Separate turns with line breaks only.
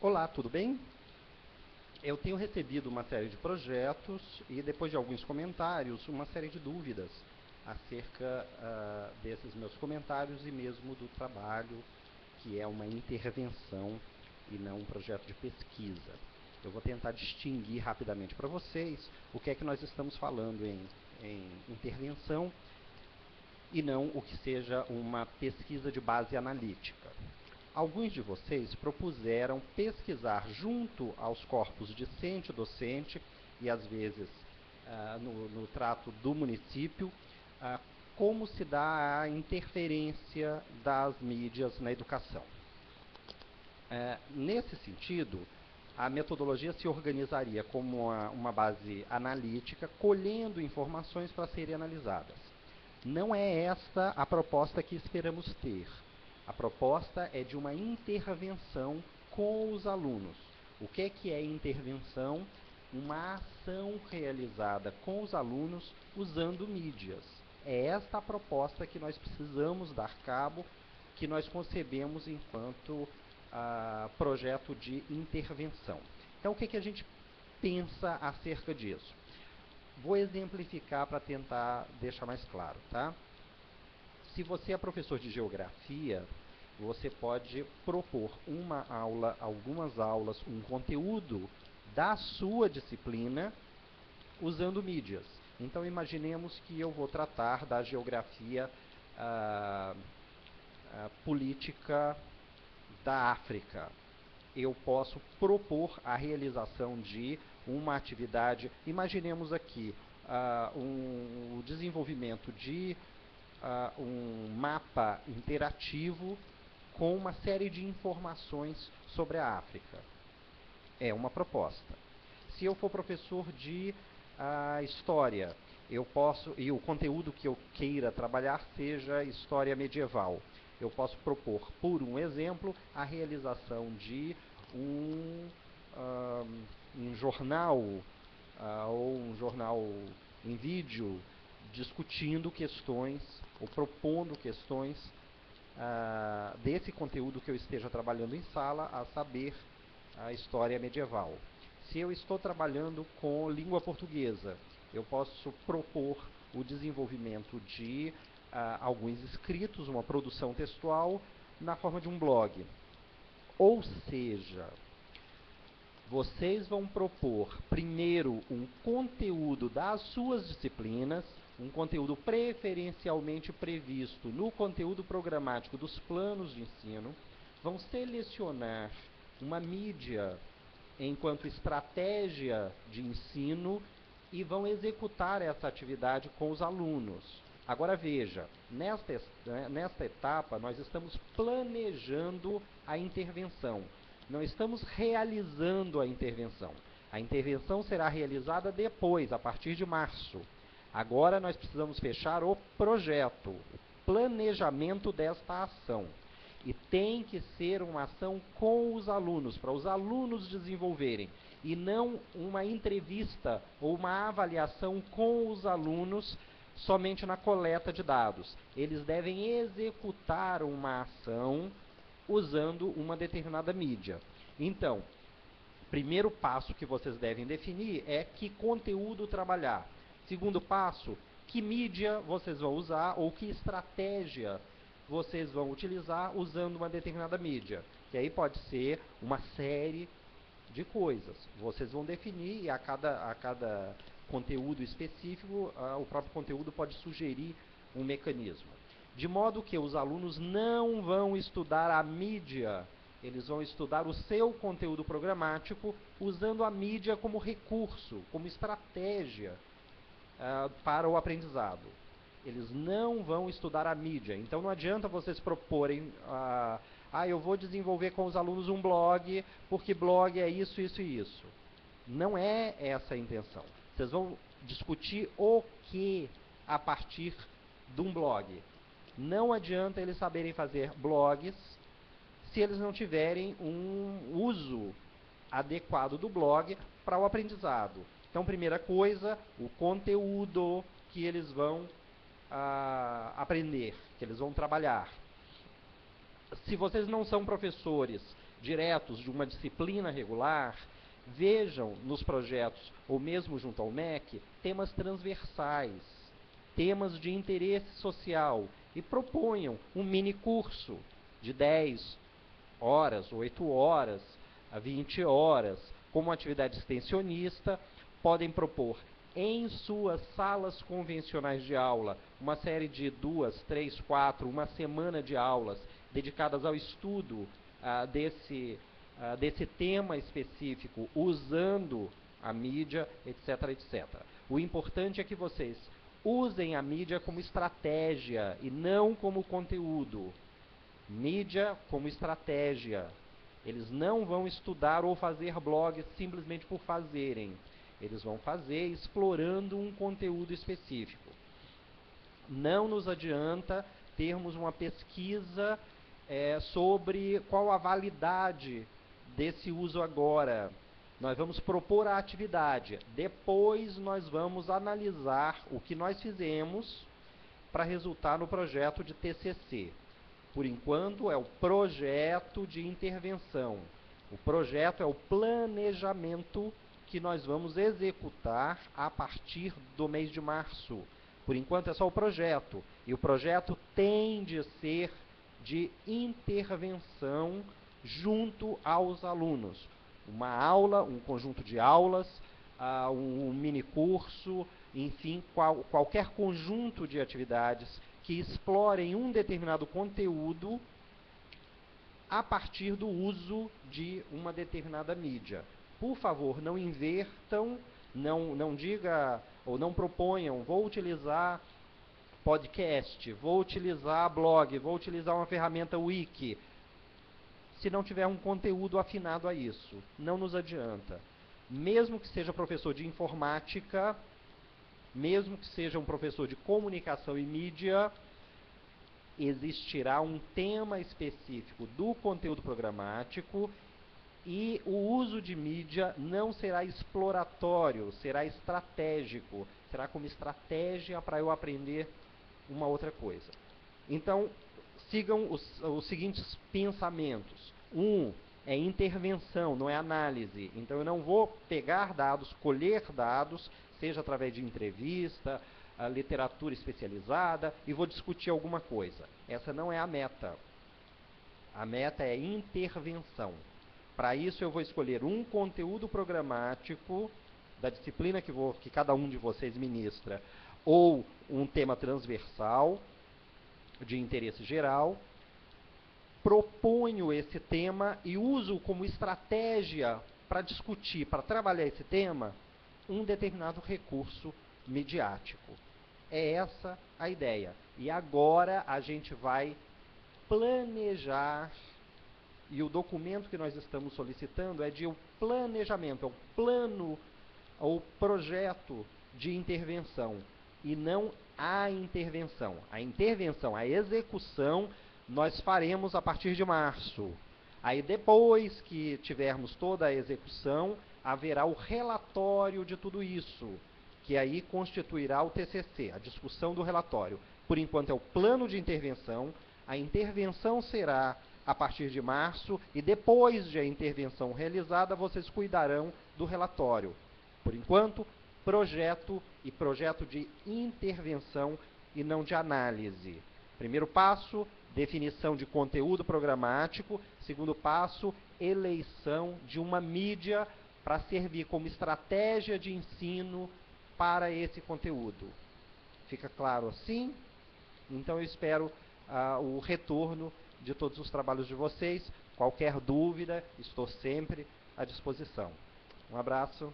Olá, tudo bem? Eu tenho recebido uma série de projetos e, depois de alguns comentários, uma série de dúvidas acerca desses meus comentários e mesmo do trabalho, que é uma intervenção e não um projeto de pesquisa. Eu vou tentar distinguir rapidamente para vocês o que é que nós estamos falando em intervenção e não o que seja uma pesquisa de base analítica. Alguns de vocês propuseram pesquisar junto aos corpos discente e docente, e às vezes no trato do município, como se dá a interferência das mídias na educação. Nesse sentido, a metodologia se organizaria como uma base analítica, colhendo informações para serem analisadas. Não é esta a proposta que esperamos ter. A proposta é de uma intervenção com os alunos. O que é intervenção? Uma ação realizada com os alunos usando mídias. É esta a proposta que nós precisamos dar cabo, que nós concebemos enquanto projeto de intervenção. Então, o que a gente pensa acerca disso? Vou exemplificar para tentar deixar mais claro, tá? Se você é professor de geografia, você pode propor uma aula, algumas aulas, um conteúdo da sua disciplina usando mídias. Então, imaginemos que eu vou tratar da geografia política da África. Eu posso propor a realização de uma atividade, imaginemos aqui, o desenvolvimento de um mapa interativo com uma série de informações sobre a África. É uma proposta. Se eu for professor de história, eu posso, e o conteúdo que eu queira trabalhar seja história medieval, eu posso propor, por um exemplo, a realização de um jornal ou um jornal em vídeo discutindo questões ou propondo questões desse conteúdo que eu esteja trabalhando em sala, a saber, a história medieval. Se eu estou trabalhando com língua portuguesa, eu posso propor o desenvolvimento de alguns escritos, uma produção textual, na forma de um blog. Ou seja, vocês vão propor primeiro um conteúdo das suas disciplinas, um conteúdo preferencialmente previsto no conteúdo programático dos planos de ensino, vão selecionar uma mídia enquanto estratégia de ensino e vão executar essa atividade com os alunos. Agora veja, nesta etapa nós estamos planejando a intervenção. Não estamos realizando a intervenção. A intervenção será realizada depois, a partir de março. Agora nós precisamos fechar o projeto, o planejamento desta ação. E tem que ser uma ação com os alunos, para os alunos desenvolverem, e não uma entrevista ou uma avaliação com os alunos somente na coleta de dados. Eles devem executar uma ação usando uma determinada mídia. Então, primeiro passo que vocês devem definir é que conteúdo trabalhar. Segundo passo, que mídia vocês vão usar ou que estratégia vocês vão utilizar usando uma determinada mídia. Que aí pode ser uma série de coisas. Vocês vão definir e a cada conteúdo específico, o próprio conteúdo pode sugerir um mecanismo. De modo que os alunos não vão estudar a mídia, eles vão estudar o seu conteúdo programático usando a mídia como recurso, como estratégia para o aprendizado. Eles não vão estudar a mídia. Então não adianta vocês proporem, eu vou desenvolver com os alunos um blog, porque blog é isso, isso e isso. Não é essa a intenção. Vocês vão discutir o que a partir de um blog. Não adianta eles saberem fazer blogs se eles não tiverem um uso adequado do blog para o aprendizado. Então, primeira coisa, o conteúdo que eles vão aprender, que eles vão trabalhar. Se vocês não são professores diretos de uma disciplina regular, vejam nos projetos, ou mesmo junto ao MEC, temas transversais, temas de interesse social, e proponham um mini curso de 10 horas, 8 horas, a 20 horas, como atividade extensionista. Podem propor em suas salas convencionais de aula uma série de 2, 3, 4, uma semana de aulas dedicadas ao estudo desse tema específico, usando a mídia, etc, etc. O importante é que vocês usem a mídia como estratégia e não como conteúdo. Mídia como estratégia. Eles não vão estudar ou fazer blogs simplesmente por fazerem. Eles vão fazer explorando um conteúdo específico. Não nos adianta termos uma pesquisa sobre qual a validade desse uso agora. Nós vamos propor a atividade. Depois nós vamos analisar o que nós fizemos para resultar no projeto de TCC. Por enquanto, é o projeto de intervenção. O projeto é o planejamento que nós vamos executar a partir do mês de março. Por enquanto, é só o projeto. E o projeto tem de ser de intervenção junto aos alunos. Uma aula, um conjunto de aulas, um mini curso, enfim, qualquer conjunto de atividades que explorem um determinado conteúdo a partir do uso de uma determinada mídia. Por favor, não invertam, não diga ou não proponham, vou utilizar podcast, vou utilizar blog, vou utilizar uma ferramenta wiki. Se não tiver um conteúdo afinado a isso, não nos adianta. Mesmo que seja professor de informática, mesmo que seja um professor de comunicação e mídia, existirá um tema específico do conteúdo programático e o uso de mídia não será exploratório, será estratégico, será como estratégia para eu aprender uma outra coisa. Então, sigam os seguintes pensamentos. É intervenção, não é análise. Então, eu não vou pegar dados, colher dados, seja através de entrevista, literatura especializada, e vou discutir alguma coisa. Essa não é a meta. A meta é intervenção. Para isso, eu vou escolher um conteúdo programático da disciplina que cada um de vocês ministra, ou um tema transversal de interesse geral, proponho esse tema e uso como estratégia para discutir, para trabalhar esse tema, um determinado recurso midiático. É essa a ideia. E agora a gente vai planejar, e o documento que nós estamos solicitando é de um planejamento, é um plano ou projeto de intervenção, e não a intervenção. A intervenção, a execução, nós faremos a partir de março. Aí depois que tivermos toda a execução, haverá o relatório de tudo isso, que aí constituirá o TCC, a discussão do relatório. Por enquanto é o plano de intervenção, a intervenção será a partir de março, e depois de a intervenção realizada, vocês cuidarão do relatório. Por enquanto, projeto e projeto de intervenção e não de análise. Primeiro passo, definição de conteúdo programático. Segundo passo, eleição de uma mídia para servir como estratégia de ensino para esse conteúdo. Fica claro assim? Então eu espero o retorno de todos os trabalhos de vocês. Qualquer dúvida, estou sempre à disposição. Um abraço.